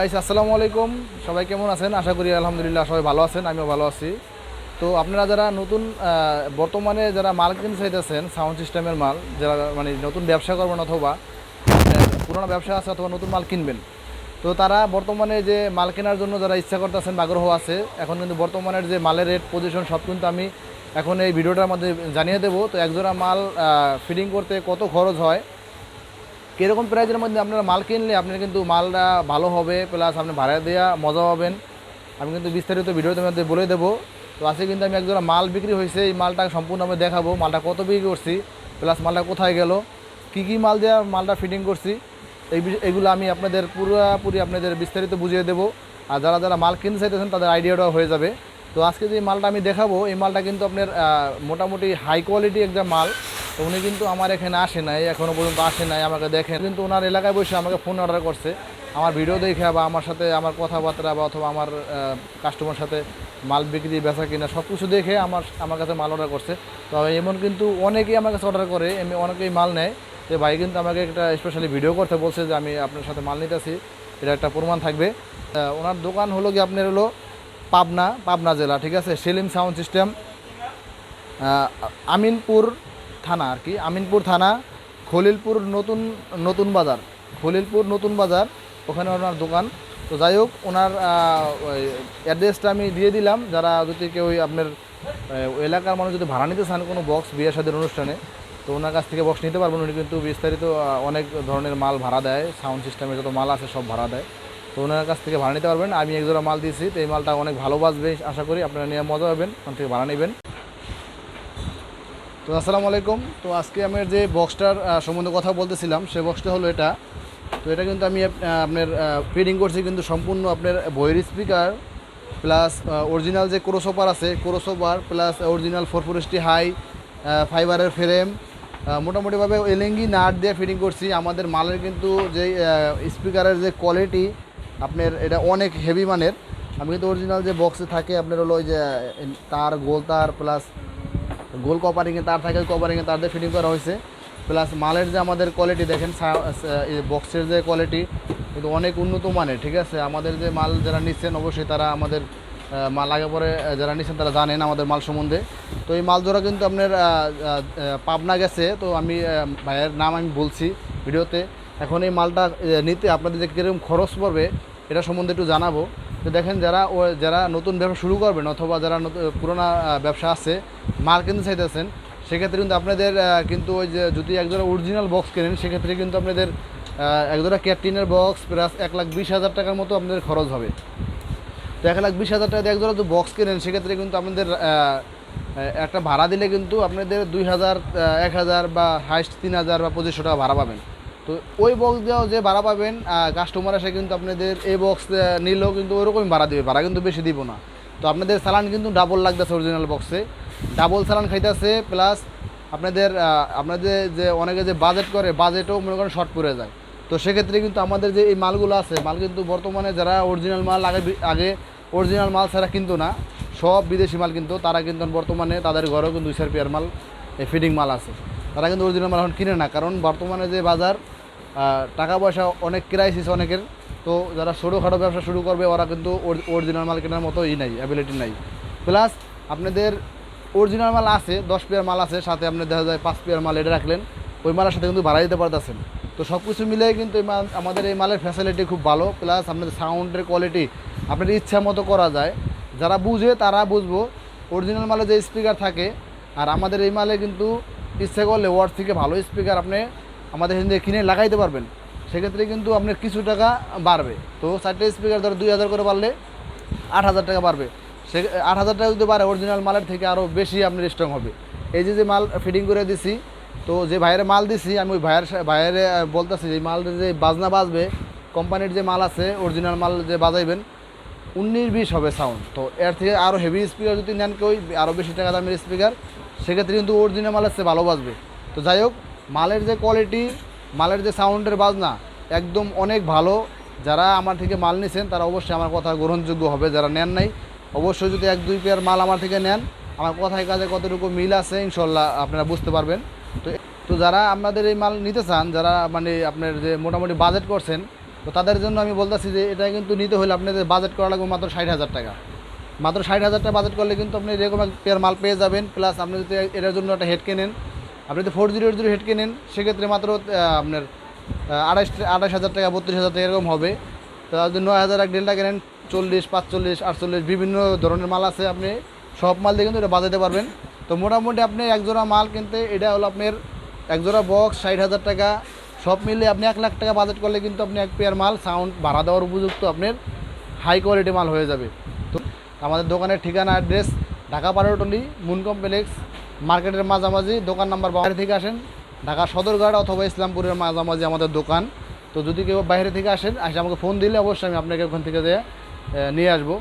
Guys আসসালামু আলাইকুম। সবাই কেমন আছেন? আশা করি আলহামদুলিল্লাহ সবাই ভালো আছেন, আমিও ভালো আছি। তো আপনারা যারা নতুন বর্তমানে যারা মাল কিনতে চাইতেছেন, সাউন্ড সিস্টেমের মাল, যারা মানে নতুন ব্যবসা করবেন অথবা পুরোনো ব্যবসা আছে অথবা নতুন মাল কিনবেন, তো তারা বর্তমানে যে মাল কেনার জন্য যারা ইচ্ছা করতেছেন বা আগ্রহ আছে, এখন কিন্তু বর্তমানের যে মালের রেট পজিশন সব কিন্তু আমি এখন এই ভিডিওটার মধ্যে জানিয়ে দেবো। তো একজোড়া মাল ফিটিং করতে কত খরচ হয়, কীরকম প্রাইজের মধ্যে আপনারা মাল কিনলে আপনার কিন্তু মালটা ভালো হবে, প্লাস আপনি ভাড়া দেওয়া মজা পাবেন, আমি কিন্তু বিস্তারিত ভিডিওর মধ্যে বলে দেবো। তো আজকে কিন্তু আমি একজোড়া মাল বিক্রি হয়েছে, এই মালটা সম্পূর্ণ আমি দেখাবো, মালটা কত বিক্রি করছি, প্লাস মালটা কোথায় গেল, কী মাল দেওয়া মালটা ফিটিং করছি, এইগুলো আমি আপনাদের পুরোপুরি আপনাদের বিস্তারিত বুঝিয়ে দেবো। আর যারা যারা মাল কিনতে চাইতেছেন তাদের আইডিয়াটাও হয়ে যাবে। তো আজকে যে মালটা আমি দেখাবো, এই মালটা কিন্তু আপনার মোটামুটি হাই কোয়ালিটি একটা মাল। তো উনি কিন্তু আমার এখানে আসে নাই, এখনও পর্যন্ত আসে নাই, আমাকে দেখেন, কিন্তু ওনার এলাকায় বসে আমাকে ফোন অর্ডার করছে, আমার ভিডিও দেখে বা আমার সাথে আমার কথাবার্তা বা অথবা আমার কাস্টমার সাথে মাল বিক্রি বেচা কিনা সব কিছু দেখে আমার কাছে মাল অর্ডার করছে। তো এমন কিন্তু অনেকেই আমার কাছে অর্ডার করে, এমনি অনেকেই মাল নেয়। তো ভাই কিন্তু আমাকে একটা স্পেশালি ভিডিও করতে বলছে যে আমি আপনার সাথে মাল নিতেছি, এটা একটা প্রমাণ থাকবে। ওনার দোকান হলো কি আপনার হলো পাবনা জেলা, ঠিক আছে, সেলিম সাউন্ড সিস্টেম, আমিনপুর থানা আর কি, আমিনপুর থানা, খলিলপুর নতুন বাজার, ওখানে ওনার দোকান। তো যাই হোক, ওনার অ্যাড্রেসটা আমি দিয়ে দিলাম, যারা যদি কেউ আপনার এলাকার মানুষ যদি ভাড়া নিতে চান কোনো বক্স বিয়ে শাদীর অনুষ্ঠানে, তো ওনার কাছ থেকে বক্স নিতে পারবেন। উনি কিন্তু বিস্তারিত অনেক ধরনের মাল ভাড়া দেয়, সাউন্ড সিস্টেমের যত মাল আছে সব ভাড়া দেয়। তো ওনার কাছ থেকে ভাড়া নিতে পারবেন। আমি একজোড়া মাল দিয়েছি, তো এই মালটা অনেক ভালো বাজবে, আশা করি আপনারা নিয়ে মজা পাবেন, ওখান থেকে ভাড়া নেবেন। তো আসসালামু আলাইকুম। তো আজকে আমি যে বক্সটার সম্বন্ধে কথা বলতেছিলাম, সে বক্সটা হলো এটা। তো এটা কিন্তু আমি আপনার ফিটিং করছি কিন্তু সম্পূর্ণ আপনার বইয়ের স্পিকার প্লাস অরিজিনাল যে ক্রসওভার আছে, ক্রসওভার প্লাস অরিজিনাল 440 হাই ফাইবারের ফ্রেম, মোটামুটিভাবে এলেঙ্গি নাট দিয়ে ফিটিং করছি। আমাদের মালের কিন্তু যে স্পিকারের যে কোয়ালিটি আপনার, এটা অনেক হেভি মানের। আমি কিন্তু অরিজিনাল যে বক্সে থাকে আপনার হলো ওই যে তার গোল তার প্লাস গোল কপারিংয়ে তার থাকে, কপারিংয়ে তার দিয়ে ফিটিং করা হয়েছে। প্লাস মালের যে আমাদের কোয়ালিটি দেখেন, বক্সের যে কোয়ালিটি কিন্তু অনেক উন্নত মানের, ঠিক আছে। আমাদের যে মাল যারা নিচ্ছেন অবশ্যই তারা আমাদের মাল আগে পরে যারা নিচ্ছেন তারা জানেন আমাদের মাল সম্বন্ধে। তো এই মাল ধরা কিন্তু আপনার পাবনা গেছে, তো আমি ভাইয়ের নাম আমি বলছি ভিডিওতে। এখন এই মালটা নিতে আপনাদের যে কীরকম খরচ পড়বে এটা সম্বন্ধে একটু জানাবো। তো দেখেন, যারা নতুন ব্যবসা শুরু করবেন অথবা যারা পুরোনো ব্যবসা আছে, মাল কিনতে চাইতেছেন, সেক্ষেত্রে কিন্তু আপনাদের কিন্তু ওই যে যদি একজোড়া অরিজিনাল বক্স কেনেন, সেক্ষেত্রে কিন্তু আপনাদের একজোড়া ক্যাটরিনের বক্স প্লাস 1,20,000 টাকার মতো আপনাদের খরচ হবে। তো 1,20,000 টাকা দিয়ে একজোড়া যদি বক্স কেনেন, সেক্ষেত্রে কিন্তু আপনাদের একটা ভাড়া দিলে কিন্তু আপনাদের 2,000, 1,000 বা হাইস্ট 3,000 বা 2,500 টাকা ভাড়া পাবেন। তো ওই বক্স দিয়েও যে ভাড়া পাবেন, কাস্টমার এসে কিন্তু আপনাদের এই বক্স নিলেও কিন্তু ওরকমই ভাড়া দেবে, ভাড়া কিন্তু বেশি দিব না। তো আপনাদের চালান কিন্তু ডাবল লাগতেছে, অরিজিনাল বক্সে ডাবল চালান খাইতেছে, প্লাস আপনাদের যে অনেকে যে বাজেট করে, বাজেটও মনে করেন শর্ট পড়ে যায়। তো সেক্ষেত্রে কিন্তু আমাদের যে এই মালগুলো আছে, মাল কিন্তু বর্তমানে যারা অরিজিনাল মাল আগে অরিজিনাল মাল ছাড়া কিন্তু না, সব বিদেশি মাল কিন্তু, তারা কিন্তু বর্তমানে তাদের ঘরেও কিন্তু 2 পেয়ার মাল ফিটিং মাল আছে, তারা কিন্তু অরিজিনাল মাল এখন কিনে না, কারণ বর্তমানে যে বাজার, টাকা পয়সা অনেক ক্রাইসিস অনেকের। তো যারা ছোটোখাটো ব্যবসা শুরু করবে ওরা কিন্তু অরিজিনাল মাল কেনার মতো নাই, অ্যাবিলিটি নাই। প্লাস আপনাদের অরিজিনাল মাল আছে 10 পেয়ার মাল আছে, সাথে আপনি দেখা যায় 5 পেয়ার মাল এটা রাখলেন, ওই মালের সাথে কিন্তু ভাড়া দিতে পারতেছেন। তো সব কিছু মিলে কিন্তু আমাদের এই মালের ফ্যাসিলিটি খুব ভালো, প্লাস আপনাদের সাউন্ডের কোয়ালিটি আপনার ইচ্ছা মতো করা যায়। যারা বুঝে তারা বুঝবো, অরিজিনাল মালে যে স্পিকার থাকে আর আমাদের এই মালে কিন্তু ইচ্ছা করলে ওয়ার্ড থেকে ভালো স্পিকার আপনি আমাদের এখান থেকে কিনে লাগাইতে পারবেন। সেক্ষেত্রে কিন্তু আপনার কিছু টাকা বাড়বে। তো 4টে স্পিকার ধরো 2,000 করে বাড়লে 8,000 টাকা বাড়বে। 8,000 টাকা যদি বাড়ে, অরিজিনাল মালের থেকে আরও বেশি আপনার স্ট্রং হবে। এই যে মাল ফিটিং করে দিছি, তো যে ভাইয়ের মাল দিছি আমি ওই ভাইয়ের বলতেছি যে মাল যে বাজনা বাজবে, কোম্পানির যে মাল আছে অরিজিনাল মাল যে বাজাইবেন 19-20 হবে সাউন্ড। তো এর থেকে আরও হেভি স্পিকার যদি নেন কেউ, আরও বেশি টাকা দামের স্পিকার, সেক্ষেত্রে কিন্তু অরিজিনাল মালের চেয়ে ভালো বাজবে। তো যাই হোক, মালের যে কোয়ালিটি, মালের যে সাউন্ডের বাজনা একদম অনেক ভালো। যারা আমার থেকে মাল নিছেন তারা অবশ্যই আমার কথা গ্রহণযোগ্য হবে, যারা নেন নাই অবশ্যই যদি 1-2 পেয়ার মাল আমার থেকে নেন, আমার কথায় কাজে কতটুকু মিল আছে ইনশাল্লাহ আপনারা বুঝতে পারবেন। তো যারা আপনাদের এই মাল নিতে চান, যারা মানে আপনার যে মোটামুটি বাজেট করছেন, তো তাদের জন্য আমি বলতেছি যে এটা কিন্তু নিতে হলে আপনাদের বাজেট করা লাগবে মাত্র 60,000 টাকা। মাত্র 60,000 টাকা বাজেট করলে কিন্তু আপনি এরকম এক পেয়ার মাল পেয়ে যাবেন। প্লাস আপনি যদি এটার জন্য একটা হেড কেনেন, আপনি যদি 4080 হেড কেনেন সেক্ষেত্রে মাত্র আপনার 28,000 টাকা 32,000 টাকা এরকম হবে। তো যদি 9,000 এক ডেল্টা কেনেন 40, 45, 48 বিভিন্ন ধরনের মাল আছে, আপনি সব মাল দিয়ে কিন্তু এটা বাজাতে পারবেন। তো মোটামুটি আপনি একজোড়া মাল কিনতে এটা হলো আপনার একজোড়া বক্স 60,000 টাকা, সব মিলে আপনি 1,00,000 টাকা বাজেট করলে কিন্তু আপনি এক পেয়ার মাল সাউন্ড ভাড়া দেওয়ার উপযুক্ত আপনার হাই কোয়ালিটি মাল হয়ে যাবে। তো আমাদের দোকানের ঠিকানা অ্যাড্রেস ঢাকা পারোটলি মুন কমপ্লেক্স মার্কেটের মাঝামাঝি, দোকান নাম্বার বাইরে থেকে আসেন ঢাকা সদরঘাট অথবা ইসলামপুরের মাঝামাঝি আমাদের দোকান। তো যদি কেউ বাইরে থেকে আসেন আমাকে ফোন দিলে অবশ্যই আমি আপনাকে ওখান থেকে নিয়ে আসবো।